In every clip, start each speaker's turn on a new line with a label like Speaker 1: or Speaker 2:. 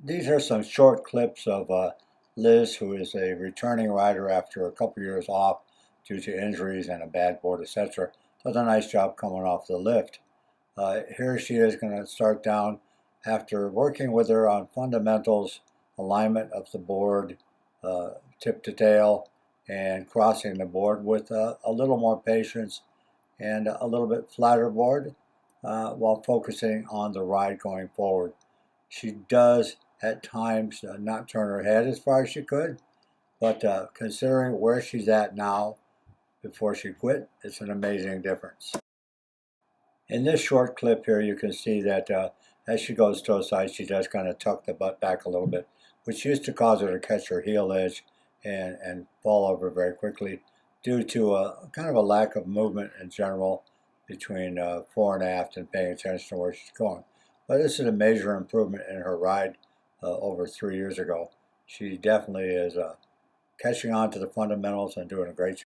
Speaker 1: These are some short clips of Liz, who is a returning rider after a couple years off due to injuries and a bad board, etc. Does a nice job coming off the lift. Here she is going to start down after working with her on fundamentals, alignment of the board, tip to tail, and crossing the board with a little more patience and a little bit flatter board while focusing on the ride going forward. She does at times not turn her head as far as she could, but considering where she's at now before she quit, it's an amazing difference. In this short clip here, you can see that as she goes toe side, she does kind of tuck the butt back a little bit, which used to cause her to catch her heel edge and fall over very quickly due to a kind of a lack of movement in general between fore and aft and paying attention to where she's going. But this is a major improvement in her ride over 3 years ago. She definitely is catching on to the fundamentals and doing a great job.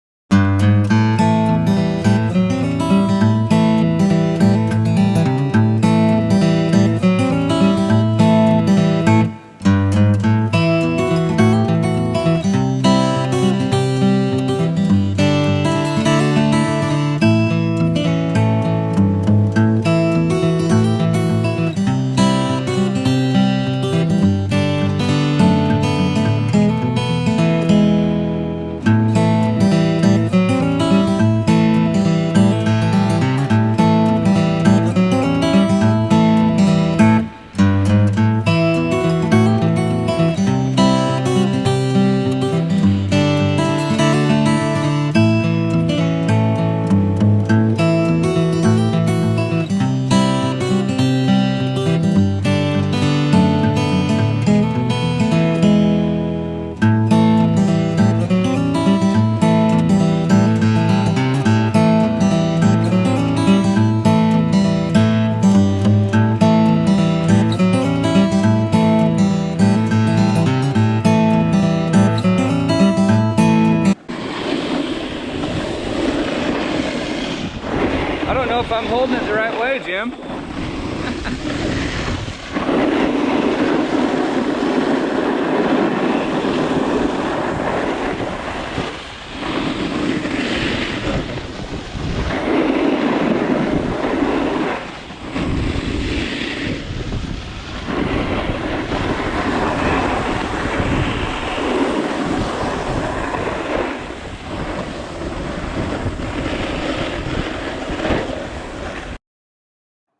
Speaker 2: I don't know if I'm holding it the right way, Jim.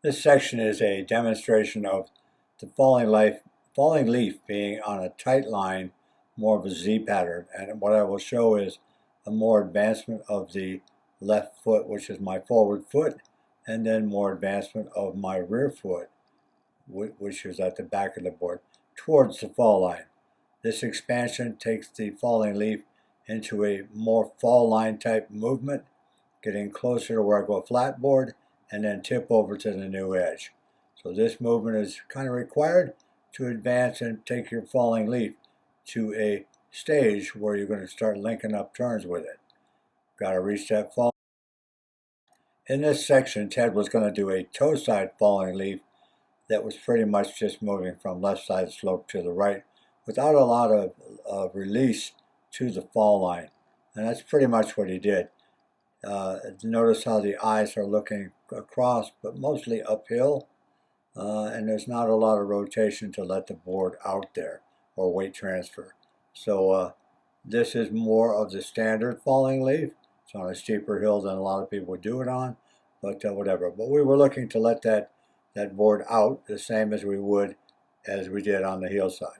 Speaker 1: This section is a demonstration of the falling leaf being on a tight line, more of a Z pattern. And what I will show is a more advancement of the left foot, which is my forward foot, and then more advancement of my rear foot, which is at the back of the board, towards the fall line. This expansion takes the falling leaf into a more fall line type movement, getting closer to where I go flat board and then tip over to the new edge. So this movement is kind of required to advance and take your falling leaf to a stage where you're going to start linking up turns with it. Got to reach that fall. In this section, Ted was going to do a toe side falling leaf that was pretty much just moving from left side slope to the right without a lot of release to the fall line. And that's pretty much what he did. Notice how the eyes are looking across, but mostly uphill, and there's not a lot of rotation to let the board out there or weight transfer. So this is more of the standard falling leaf. It's on a steeper hill than a lot of people would do it on, but whatever. But we were looking to let that board out the same as we did on the heel side.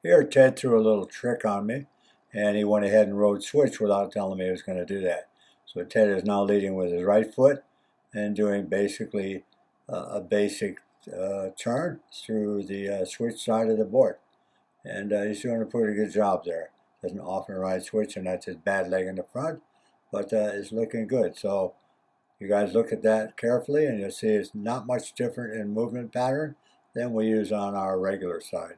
Speaker 1: Here Ted threw a little trick on me, and he went ahead and rode switch without telling me he was going to do that. So Ted is now leading with his right foot and doing basically a basic turn through the switch side of the board. And he's doing a pretty good job there. Doesn't often ride switch, and that's his bad leg in the front, but it's looking good. So you guys look at that carefully, and you'll see it's not much different in movement pattern than we use on our regular side.